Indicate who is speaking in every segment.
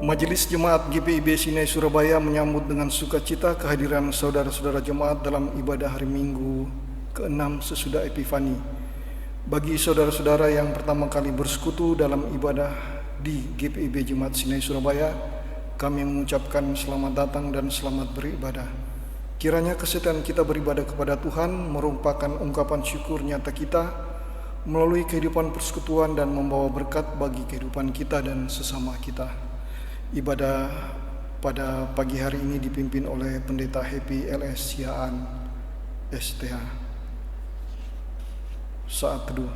Speaker 1: Majelis Jemaat GPIB Sinai Surabaya menyambut dengan sukacita kehadiran saudara-saudara jemaat dalam ibadah hari Minggu ke-6 sesudah Epifani. Bagi saudara-saudara yang pertama kali bersekutu dalam ibadah di GPIB Jemaat Sinai Surabaya, kami mengucapkan selamat datang dan selamat beribadah. Kiranya kesetiaan kita beribadah kepada Tuhan merupakan ungkapan syukur nyata kita melalui kehidupan persekutuan dan membawa berkat bagi kehidupan kita dan sesama kita. Ibadah pada pagi hari ini dipimpin oleh Pendeta Happy LS Siaan STH. Saat teduh.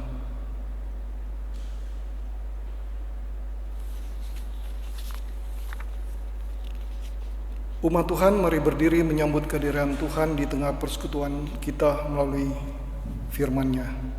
Speaker 1: Umat Tuhan, mari berdiri menyambut kehadiran Tuhan di tengah persekutuan kita melalui firman-Nya.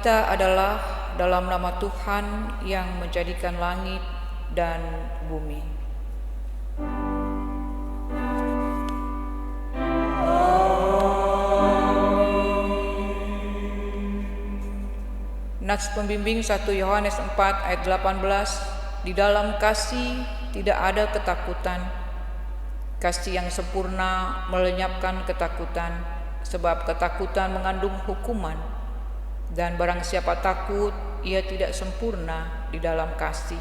Speaker 2: Kita adalah dalam nama Tuhan yang menjadikan langit dan bumi. Nats pembimbing 1 Yohanes 4 ayat 18, di dalam kasih tidak ada ketakutan. Kasih yang sempurna melenyapkan ketakutan, sebab ketakutan mengandung hukuman. Dan barang siapa takut, ia tidak sempurna di dalam kasih.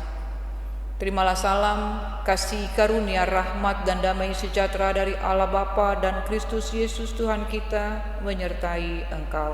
Speaker 2: Terimalah salam, kasih karunia, rahmat dan damai sejahtera dari Allah Bapa dan Kristus Yesus Tuhan kita menyertai engkau.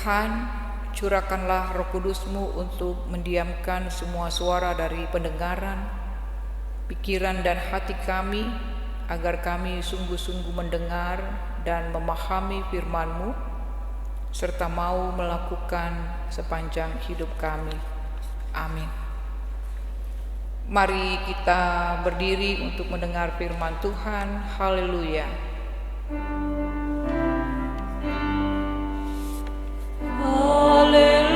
Speaker 2: Tuhan, curahkanlah Roh Kudus-Mu untuk mendiamkan semua suara dari pendengaran, pikiran dan hati kami, agar kami sungguh-sungguh mendengar dan memahami firman-Mu, serta mau melakukan sepanjang hidup kami. Amin. Mari kita berdiri untuk mendengar firman Tuhan. Haleluya. Haleluya.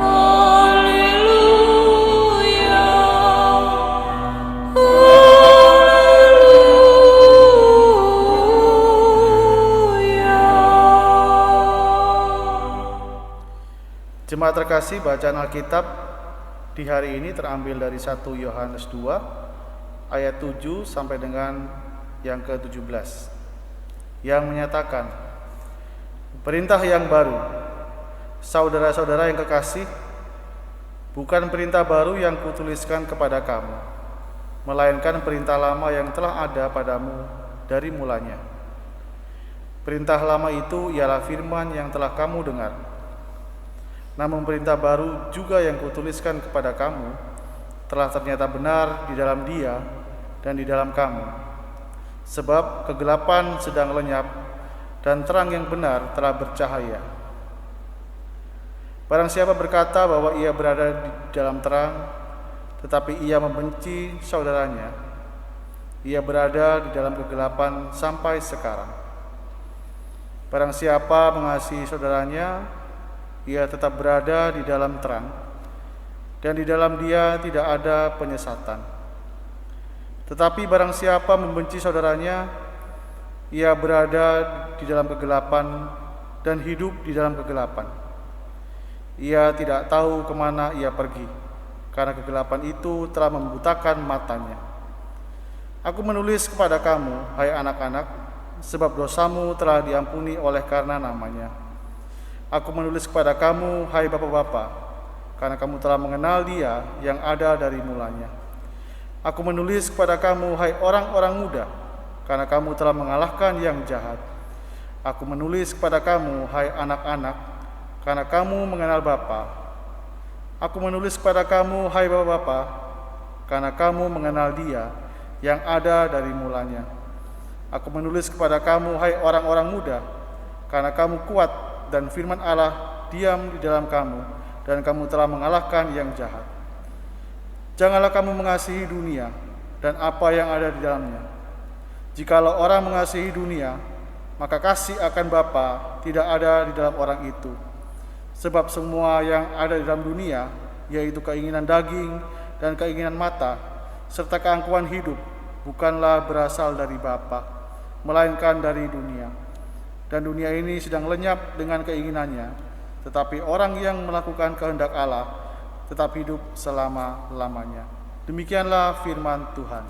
Speaker 2: Haleluya. Haleluya.
Speaker 3: Jemaat terkasih, bacaan Alkitab di hari ini terambil dari 1 Yohanes 2 ayat 7 sampai dengan yang ke-17 yang menyatakan, perintah yang baru, saudara-saudara yang kekasih, bukan perintah baru yang kutuliskan kepada kamu, melainkan perintah lama yang telah ada padamu dari mulanya. Perintah lama itu ialah firman yang telah kamu dengar. Namun perintah baru juga yang kutuliskan kepada kamu telah ternyata benar di dalam Dia dan di dalam kamu. Sebab kegelapan sedang lenyap dan terang yang benar telah bercahaya. Barang siapa berkata bahwa ia berada di dalam terang, tetapi ia membenci saudaranya, ia berada di dalam kegelapan sampai sekarang. Barang siapa mengasihi saudaranya, ia tetap berada di dalam terang, dan di dalam dia tidak ada penyesatan. Tetapi barang siapa membenci saudaranya, ia berada di dalam kegelapan dan hidup di dalam kegelapan. Ia tidak tahu kemana ia pergi, karena kegelapan itu telah membutakan matanya. Aku menulis kepada kamu, hai anak-anak, sebab dosamu telah diampuni oleh karena namanya. Aku menulis kepada kamu, hai bapak-bapak, karena kamu telah mengenal Dia yang ada dari mulanya. Aku menulis kepada kamu, hai orang-orang muda, karena kamu telah mengalahkan yang jahat. Aku menulis kepada kamu, hai anak-anak, karena kamu mengenal Bapa. Aku menulis kepada kamu, hai bapak-bapak, karena kamu mengenal Dia yang ada dari mulanya. Aku menulis kepada kamu, hai orang-orang muda, karena kamu kuat dan firman Allah diam di dalam kamu, dan kamu telah mengalahkan yang jahat. Janganlah kamu mengasihi dunia dan apa yang ada di dalamnya. Jikalau orang mengasihi dunia, maka kasih akan Bapa tidak ada di dalam orang itu. Sebab semua yang ada di dalam dunia, yaitu keinginan daging dan keinginan mata, serta keangkuhan hidup, bukanlah berasal dari Bapa, melainkan dari dunia. Dan dunia ini sedang lenyap dengan keinginannya, tetapi orang yang melakukan kehendak Allah tetap hidup selama-lamanya. Demikianlah firman Tuhan.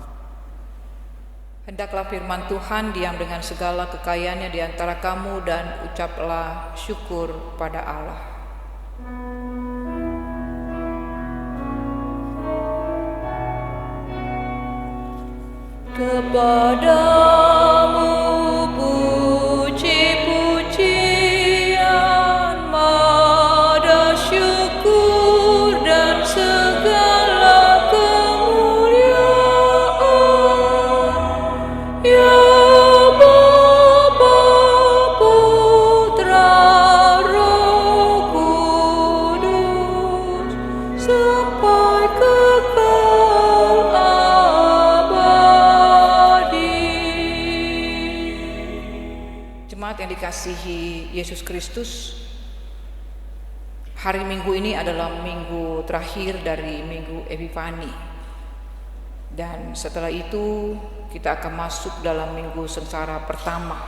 Speaker 2: Hendaklah firman Tuhan diam dengan segala kekayaannya di antara kamu, dan ucaplah syukur pada Allah. Kepadamu puji-pujian, mada syukur dan segala kemuliaan, ya Bapa, Putra, Roh Kudus, sampai kekal abadi. Jemaat yang dikasihi Yesus Kristus, hari Minggu ini adalah minggu terakhir dari Minggu Epifani. Dan setelah itu kita akan masuk dalam minggu sengsara pertama,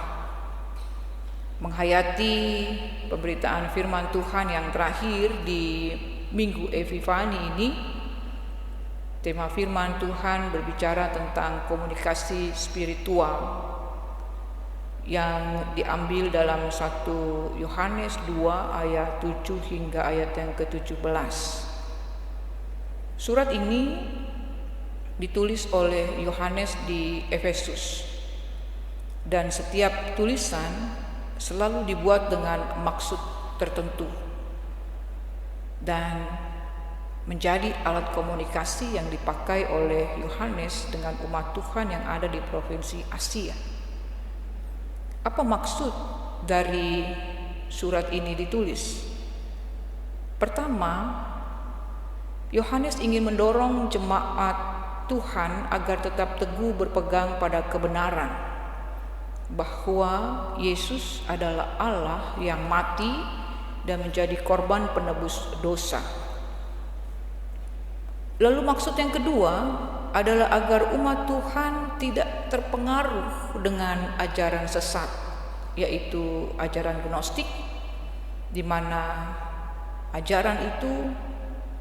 Speaker 2: menghayati pemberitaan firman Tuhan yang terakhir di Minggu Epifani ini. Tema firman Tuhan berbicara tentang komunikasi spiritual yang diambil dalam 1 Yohanes 2 ayat 7 hingga ayat yang ke-17. Surat ini ditulis oleh Yohanes di Efesus, dan setiap tulisan selalu dibuat dengan maksud tertentu dan menjadi alat komunikasi yang dipakai oleh Yohanes dengan umat Tuhan yang ada di provinsi Asia. Apa maksud dari surat ini ditulis? Pertama, Yohanes ingin mendorong jemaat Tuhan agar tetap teguh berpegang pada kebenaran bahwa Yesus adalah Allah yang mati dan menjadi korban penebus dosa. Lalu maksud yang kedua adalah agar umat Tuhan tidak terpengaruh dengan ajaran sesat, yaitu ajaran gnostik, di mana ajaran itu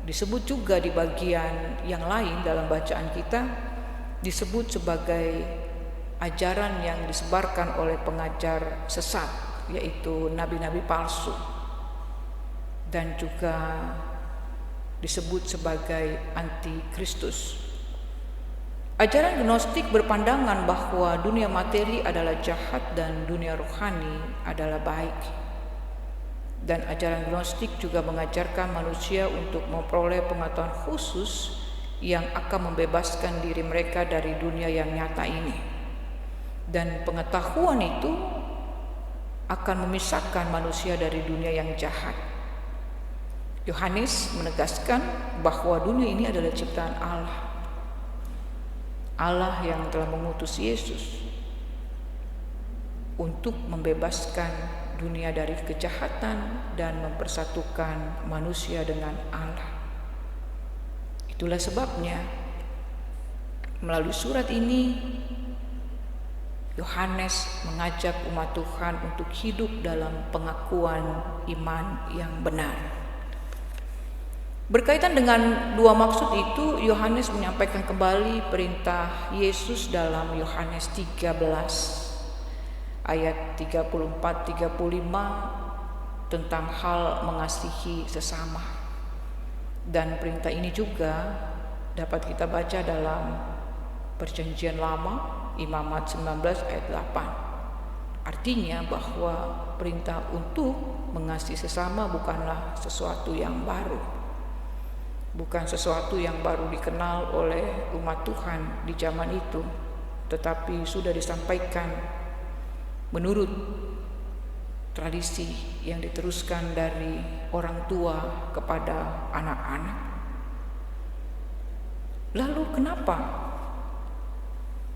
Speaker 2: disebut juga di bagian yang lain dalam bacaan kita disebut sebagai ajaran yang disebarkan oleh pengajar sesat, yaitu nabi-nabi palsu, dan juga disebut sebagai antikristus. Ajaran gnostik berpandangan bahwa dunia materi adalah jahat dan dunia rohani adalah baik. Dan ajaran gnostik juga mengajarkan manusia untuk memperoleh pengetahuan khusus yang akan membebaskan diri mereka dari dunia yang nyata ini. Dan pengetahuan itu akan memisahkan manusia dari dunia yang jahat. Yohanes menegaskan bahwa dunia ini adalah ciptaan Allah. Allah yang telah mengutus Yesus untuk membebaskan dunia dari kejahatan dan mempersatukan manusia dengan Allah. Itulah sebabnya melalui surat ini Yohanes mengajak umat Tuhan untuk hidup dalam pengakuan iman yang benar. Berkaitan dengan dua maksud itu, Yohanes menyampaikan kembali perintah Yesus dalam Yohanes 13 ayat 34-35 tentang hal mengasihi sesama. Dan perintah ini juga dapat kita baca dalam Perjanjian Lama, Imamat 19 ayat 8. Artinya bahwa perintah untuk mengasihi sesama bukanlah sesuatu yang baru. Bukan sesuatu yang baru dikenal oleh umat Tuhan di zaman itu, tetapi sudah disampaikan menurut tradisi yang diteruskan dari orang tua kepada anak-anak. Lalu kenapa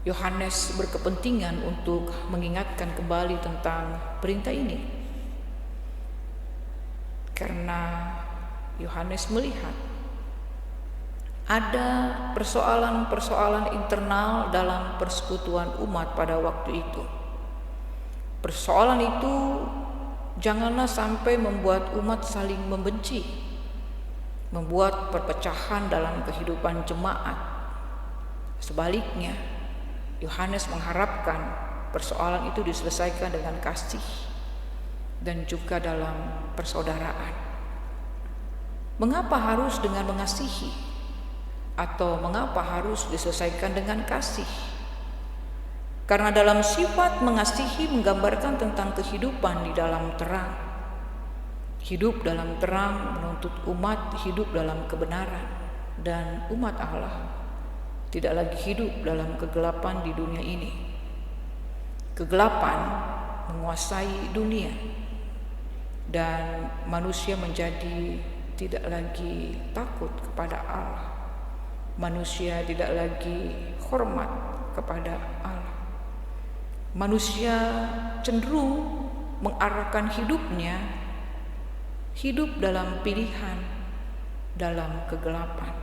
Speaker 2: Yohanes berkepentingan untuk mengingatkan kembali tentang perintah ini? Karena Yohanes melihat ada persoalan-persoalan internal dalam persekutuan umat pada waktu itu. Persoalan itu janganlah sampai membuat umat saling membenci, membuat perpecahan dalam kehidupan jemaat. Sebaliknya, Yohanes mengharapkan persoalan itu diselesaikan dengan kasih dan juga dalam persaudaraan. Mengapa harus dengan mengasihi? Atau mengapa harus diselesaikan dengan kasih? Karena dalam sifat mengasihi menggambarkan tentang kehidupan di dalam terang. Hidup dalam terang menuntut umat hidup dalam kebenaran, dan umat Allah tidak lagi hidup dalam kegelapan di dunia ini. Kegelapan menguasai dunia dan manusia menjadi tidak lagi takut kepada Allah. Manusia tidak lagi hormat kepada Allah. Manusia cenderung mengarahkan hidupnya hidup dalam pilihan, dalam kegelapan.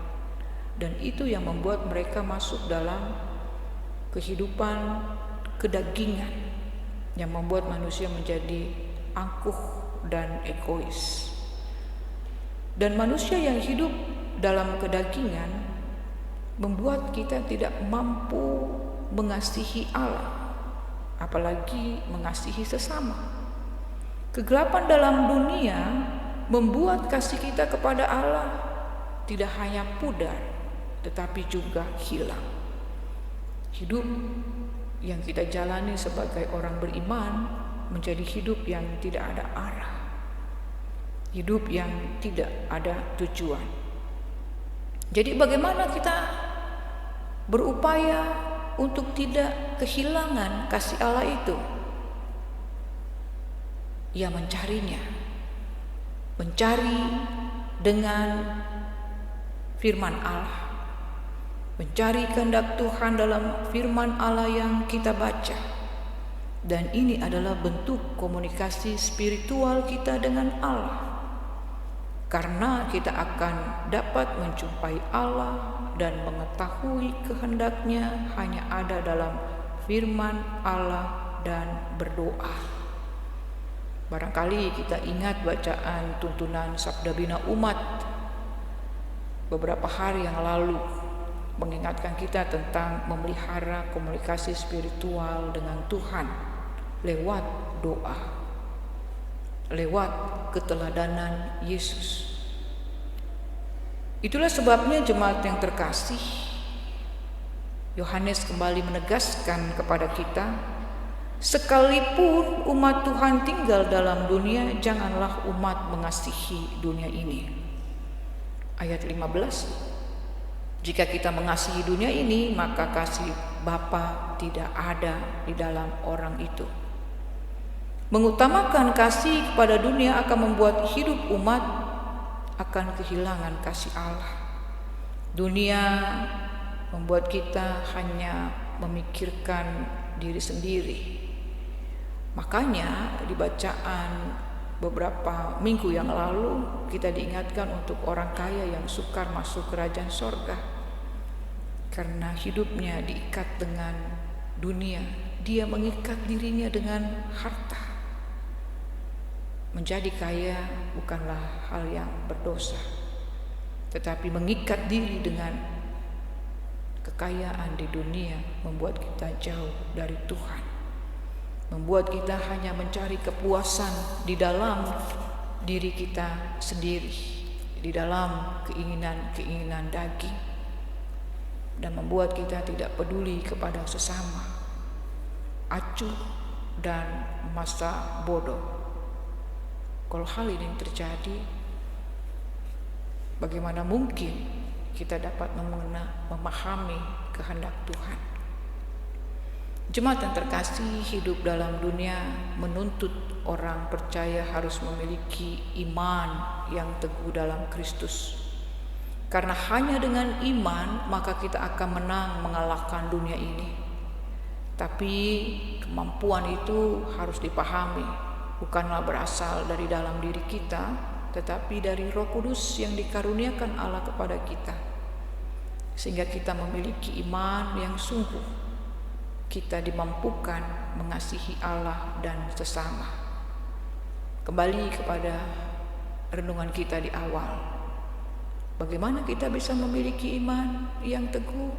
Speaker 2: Dan itu yang membuat mereka masuk dalam kehidupan kedagingan yang membuat manusia menjadi angkuh dan egois. Dan manusia yang hidup dalam kedagingan membuat kita tidak mampu mengasihi Allah, apalagi mengasihi sesama. Kegelapan dalam dunia membuat kasih kita kepada Allah tidak hanya pudar, tetapi juga hilang. Hidup yang kita jalani sebagai orang beriman menjadi hidup yang tidak ada arah, hidup yang tidak ada tujuan. Jadi bagaimana kita berupaya untuk tidak kehilangan kasih Allah itu? Ya, mencarinya, mencari dengan firman Allah, mencari kehendak Tuhan dalam firman Allah yang kita baca. Dan ini adalah bentuk komunikasi spiritual kita dengan Allah, karena kita akan dapat menjumpai Allah dan mengetahui kehendaknya hanya ada dalam firman Allah dan berdoa. Barangkali kita ingat bacaan tuntunan Sabda Bina Umat beberapa hari yang lalu, mengingatkan kita tentang memelihara komunikasi spiritual dengan Tuhan lewat doa, lewat keteladanan Yesus. Itulah sebabnya jemaat yang terkasih, Yohanes kembali menegaskan kepada kita, sekalipun umat Tuhan tinggal dalam dunia, janganlah umat mengasihi dunia ini. Ayat 15, jika kita mengasihi dunia ini, maka kasih Bapa tidak ada di dalam orang itu. Mengutamakan kasih kepada dunia akan membuat hidup umat akan kehilangan kasih Allah. Dunia membuat kita hanya memikirkan diri sendiri. Makanya di bacaan beberapa minggu yang lalu kita diingatkan untuk orang kaya yang sukar masuk kerajaan sorga, karena hidupnya diikat dengan dunia. Dia mengikat dirinya dengan harta. Menjadi kaya bukanlah hal yang berdosa, tetapi mengikat diri dengan kekayaan di dunia membuat kita jauh dari Tuhan, membuat kita hanya mencari kepuasan di dalam diri kita sendiri, di dalam keinginan-keinginan daging, dan membuat kita tidak peduli kepada sesama, acuh dan masa bodoh. Kalau hal ini terjadi, bagaimana mungkin kita dapat memahami kehendak Tuhan? Jemaat yang terkasih, hidup dalam dunia menuntut orang percaya harus memiliki iman yang teguh dalam Kristus. Karena hanya dengan iman maka kita akan menang mengalahkan dunia ini. Tapi kemampuan itu harus dipahami, bukanlah berasal dari dalam diri kita, tetapi dari Roh Kudus yang dikaruniakan Allah kepada kita, sehingga kita memiliki iman yang sungguh. Kita dimampukan mengasihi Allah dan sesama. Kembali kepada renungan kita di awal, bagaimana kita bisa memiliki iman yang teguh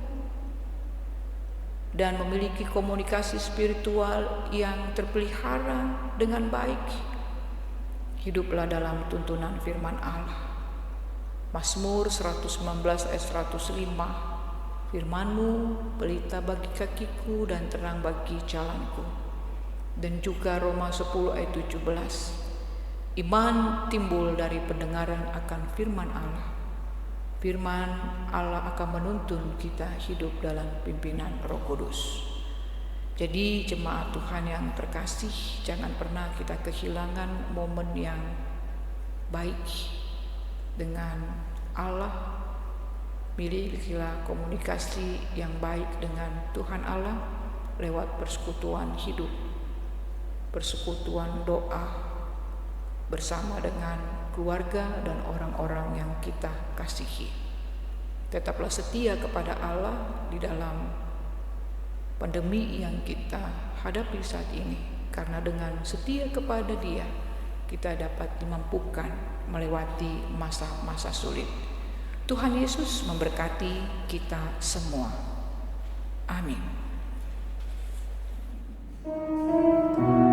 Speaker 2: dan memiliki komunikasi spiritual yang terpelihara dengan baik? Hiduplah dalam tuntunan firman Allah. Mazmur 119 ayat 105, firman-Mu pelita bagi kakiku dan terang bagi jalanku. Dan juga Roma 10 ayat 17, iman timbul dari pendengaran akan firman Allah. Firman Allah akan menuntun kita hidup dalam pimpinan Roh Kudus. Jadi jemaat Tuhan yang terkasih, jangan pernah kita kehilangan momen yang baik dengan Allah. Milikilah komunikasi yang baik dengan Tuhan Allah lewat persekutuan hidup, persekutuan doa bersama dengan keluarga dan orang-orang yang kita kasihi. Tetaplah setia kepada Allah di dalam pandemi yang kita hadapi saat ini, karena dengan setia kepada Dia kita dapat dimampukan melewati masa-masa sulit. Tuhan Yesus memberkati kita semua. Amin.
Speaker 4: Amen.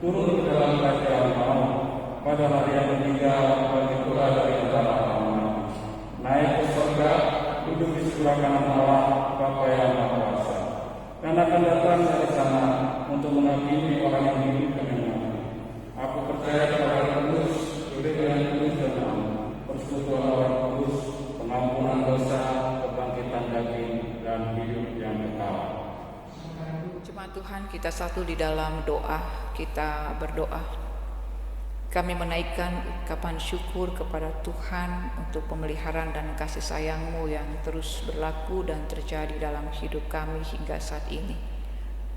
Speaker 4: turun ke dalam kerajaan maut, pada hari yang ketiga bagi pula dari antara orang mati, naik ke surga, duduk di sebelah kanan Allah Bapa yang Maha Kuasa, dan akan datang dari sana untuk menghakimi orang yang hidup dan yang mati. Aku percaya kepada Roh Kudus, gereja yang kudus dan am, persekutuan orang kudus, pengampunan dosa, kebangkitan daging, dan hidup yang kekal.
Speaker 2: Jemaat Tuhan, kita satu di dalam doa, kita berdoa. Kami menaikkan ucapan syukur kepada Tuhan untuk pemeliharaan dan kasih sayang-Mu yang terus berlaku dan terjadi dalam hidup kami hingga saat ini.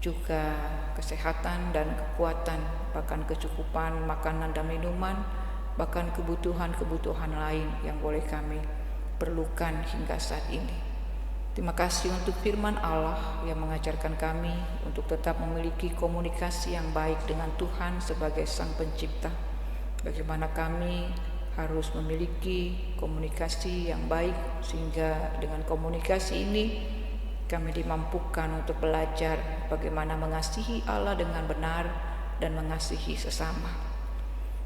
Speaker 2: Juga kesehatan dan kekuatan, bahkan kecukupan makanan dan minuman, bahkan kebutuhan-kebutuhan lain yang boleh kami perlukan hingga saat ini. Terima kasih untuk firman Allah yang mengajarkan kami untuk tetap memiliki komunikasi yang baik dengan Tuhan sebagai Sang Pencipta. Bagaimana kami harus memiliki komunikasi yang baik, sehingga dengan komunikasi ini kami dimampukan untuk belajar bagaimana mengasihi Allah dengan benar dan mengasihi sesama.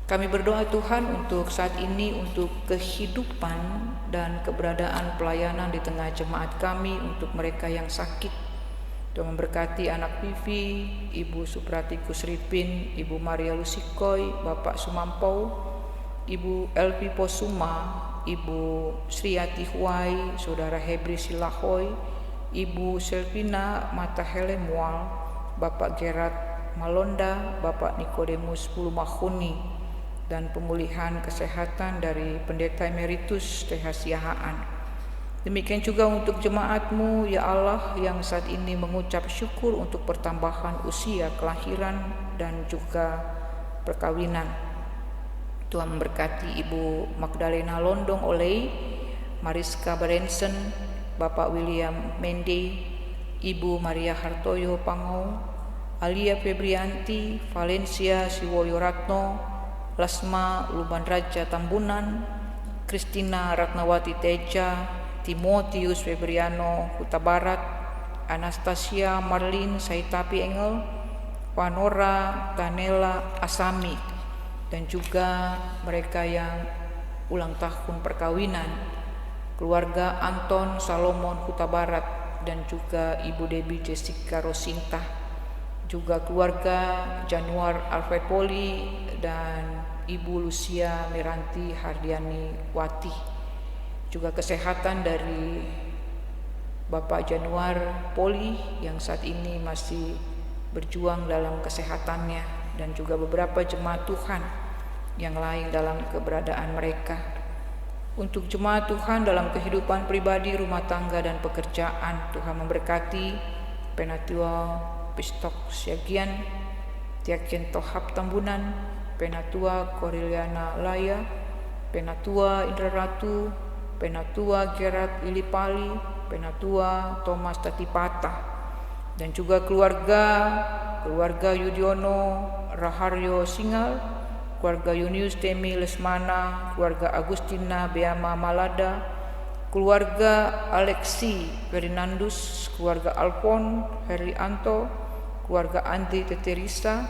Speaker 2: Kami berdoa Tuhan untuk saat ini, untuk kehidupan dan keberadaan pelayanan di tengah jemaat kami, untuk mereka yang sakit. Tuhan memberkati anak Vivi, Ibu Suprati Kusripin, Ibu Maria Lusikoy, Bapak Sumampau, Ibu Elvi Posuma, Ibu Sriati Huai, Saudara Hebri Silahoy, Ibu Selvina Matahele Mual, Bapak Gerard Malonda, Bapak Nikodemus Pulumahuni, dan pemulihan kesehatan dari Pendeta Emeritus TH Siahaan. Demikian juga untuk jemaat-Mu ya Allah yang saat ini mengucap syukur untuk pertambahan usia kelahiran dan juga perkawinan. Tuhan memberkati Ibu Magdalena Londong Olei, Mariska Berensen, Bapak William Mende, Ibu Maria Hartoyo Pangau, Alia Febrianti, Valencia Siwoyoratno, Lasma Luban Raja Tambunan, Kristina Ratnawati Teja, Timotius Febriano Huta Barat, Anastasia Marlin Saitapi Engel, Panora Tanela Asami, dan juga mereka yang ulang tahun perkawinan, keluarga Anton Salomon Huta Barat, dan juga Ibu Debbie Jessica Rosinta, juga keluarga Januar Alfred Poli dan Ibu Lucia Miranti Hardiani Wati. Juga kesehatan dari Bapak Januar Poli yang saat ini masih berjuang dalam kesehatannya, dan juga beberapa jemaat Tuhan yang lain dalam keberadaan mereka. Untuk jemaat Tuhan dalam kehidupan pribadi, rumah tangga, dan pekerjaan, Tuhan memberkati Penatua Pistok Siagian, Tiaken Tohap Tambunan, Penatua Koriliana Laya, Penatua Indra Ratu, Penatua Gerard Lilipali, Penatua Thomas Tatipata, dan juga keluarga Yudiono Raharyo Singal, keluarga Yunius Temi Lesmana, keluarga Agustina Beama Malada, keluarga Alexi Ferdinandus, keluarga Alpon Herlianto, keluarga Andi Teterisa,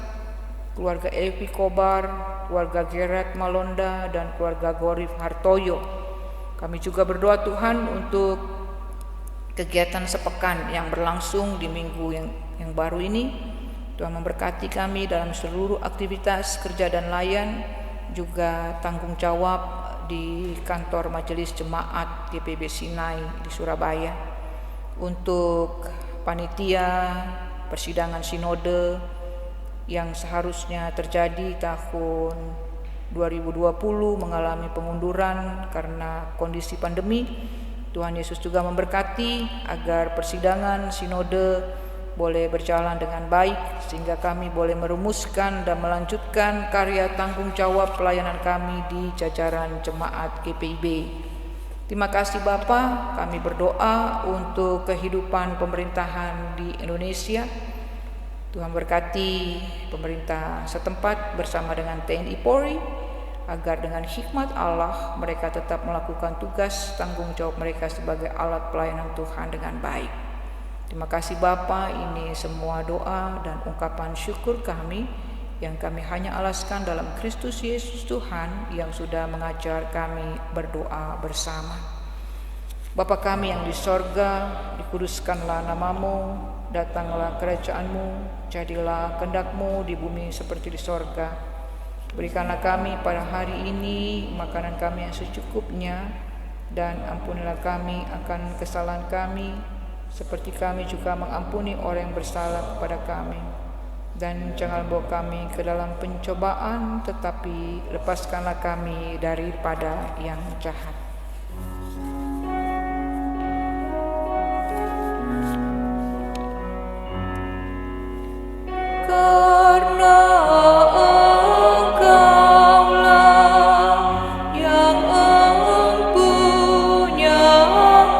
Speaker 2: keluarga Evi Kobar, keluarga Gerard Malonda, dan keluarga Gorif Hartoyo. Kami juga berdoa Tuhan untuk kegiatan sepekan yang berlangsung di minggu yang baru ini. Tuhan memberkati kami dalam seluruh aktivitas kerja dan layan, juga tanggung jawab di kantor Majelis Jemaat GPB Sinai di Surabaya. Untuk panitia persidangan sinode yang seharusnya terjadi tahun 2020 mengalami pengunduran karena kondisi pandemi. Tuhan Yesus juga memberkati agar persidangan sinode boleh berjalan dengan baik, sehingga kami boleh merumuskan dan melanjutkan karya tanggung jawab pelayanan kami di jajaran jemaat GPIB. Terima kasih Bapa, kami berdoa untuk kehidupan pemerintahan di Indonesia. Tuhan berkati pemerintah setempat bersama dengan TNI Polri, agar dengan hikmat Allah mereka tetap melakukan tugas tanggung jawab mereka sebagai alat pelayanan Tuhan dengan baik. Terima kasih Bapa, ini semua doa dan ungkapan syukur kami yang kami hanya alaskan dalam Kristus Yesus Tuhan yang sudah mengajar kami berdoa bersama. Bapa kami yang di sorga, dikuduskanlah namamu, datanglah kerajaanmu, jadilah kehendak-Mu di bumi seperti di sorga. Berikanlah kami pada hari ini makanan kami yang secukupnya, dan ampunilah kami akan kesalahan kami, seperti kami juga mengampuni orang yang bersalah kepada kami. Dan jangan bawa kami ke dalam pencobaan, tetapi lepaskanlah kami daripada yang jahat. Karena Engkaulah yang empunya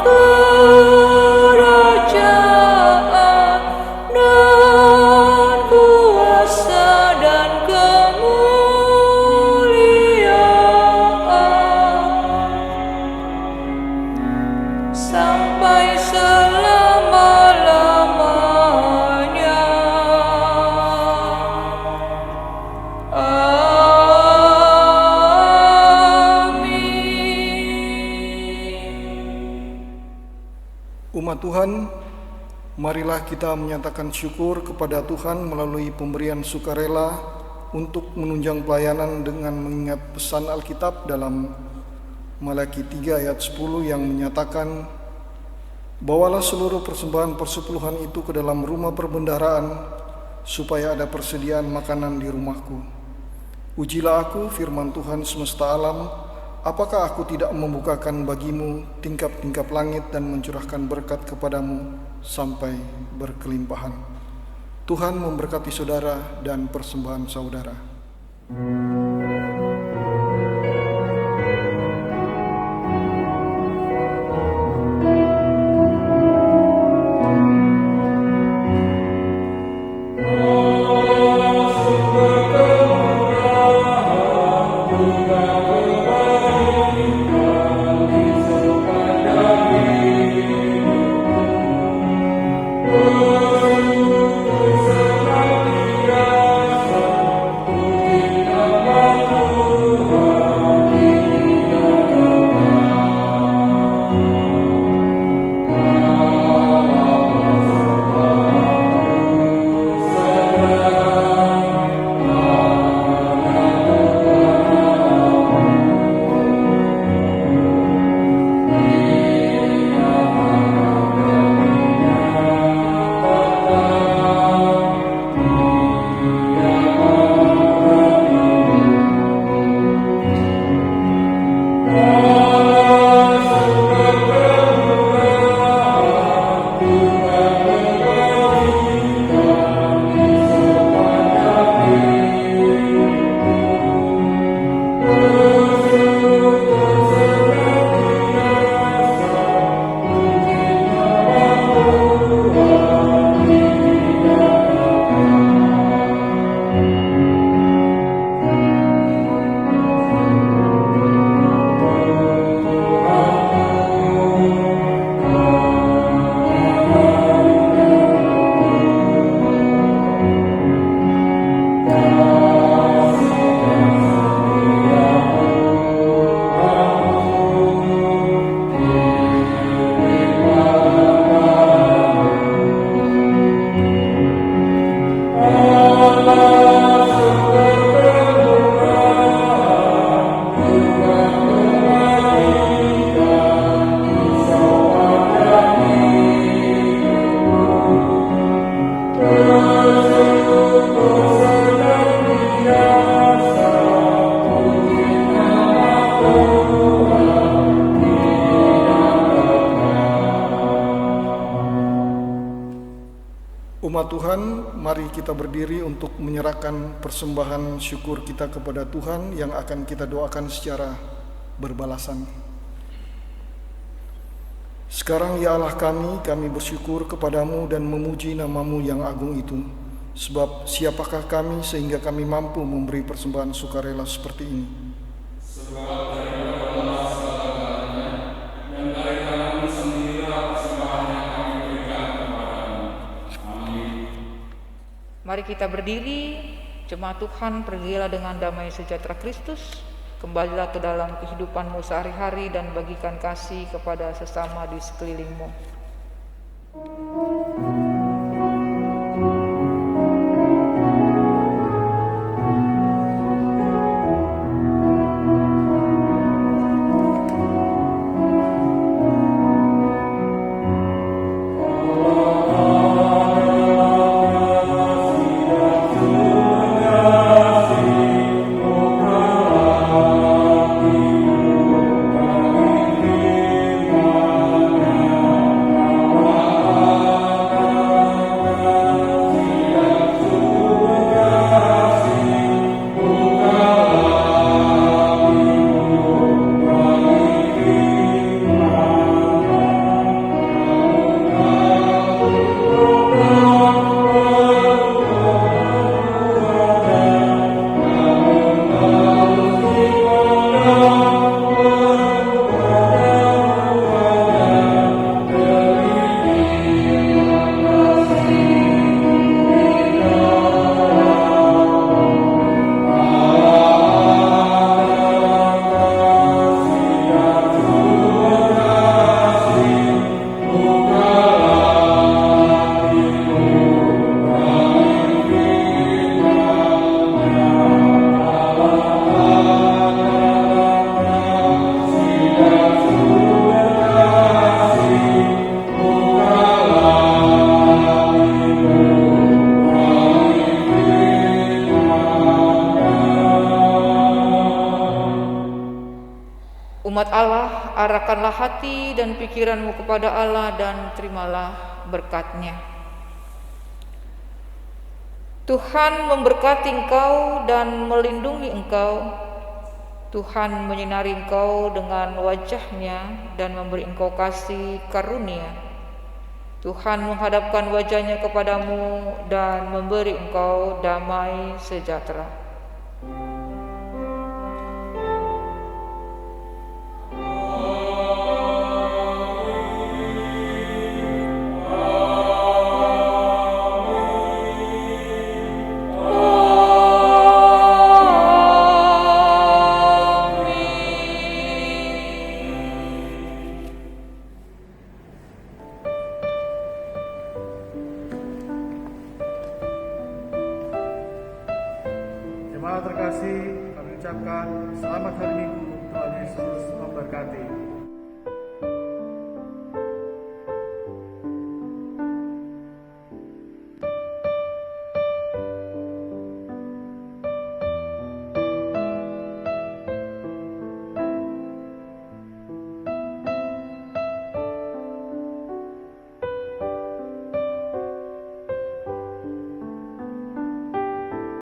Speaker 2: kerajaan dan kuasa dan kemuliaan sampai selama-lamanya.
Speaker 1: Umat Tuhan, marilah kita menyatakan syukur kepada Tuhan melalui pemberian sukarela untuk menunjang pelayanan dengan mengingat pesan Alkitab dalam Malaki 3 ayat 10 yang menyatakan, "Bawalah seluruh persembahan persepuluhan itu ke dalam rumah perbendaharaan, supaya ada persediaan makanan di rumahku. Ujilah aku, firman Tuhan semesta alam, apakah aku tidak membukakan bagimu tingkap-tingkap langit dan mencurahkan berkat kepadamu sampai berkelimpahan." Tuhan memberkati saudara dan persembahan saudara. Umat Tuhan, mari kita berdiri untuk menyerahkan persembahan syukur kita kepada Tuhan yang akan kita doakan secara berbalasan. Sekarang ya Allah kami bersyukur kepadamu dan memuji namamu yang agung itu. Sebab siapakah kami sehingga kami mampu memberi persembahan sukarela seperti ini?
Speaker 4: Sebab dari Allah segala-galanya, dan dari tangan sendirilah persembahan yang kami berikan kepadamu. Amin.
Speaker 2: Mari kita berdiri, Jemaat Tuhan, pergilah dengan damai sejahtera Kristus. Kembalilah ke dalam kehidupanmu sehari-hari dan bagikan kasih kepada sesama di sekelilingmu. Umat Allah, arahkanlah hati dan pikiranmu kepada Allah dan terimalah berkat-Nya. Tuhan memberkati engkau dan melindungi engkau. Tuhan menyinari engkau dengan wajah-Nya dan memberi engkau kasih karunia. Tuhan menghadapkan wajah-Nya kepadamu dan memberi engkau damai sejahtera.
Speaker 3: Jemaat terkasih, kami ucapkan selamat hari Minggu, Tuhan Yesus memberkati.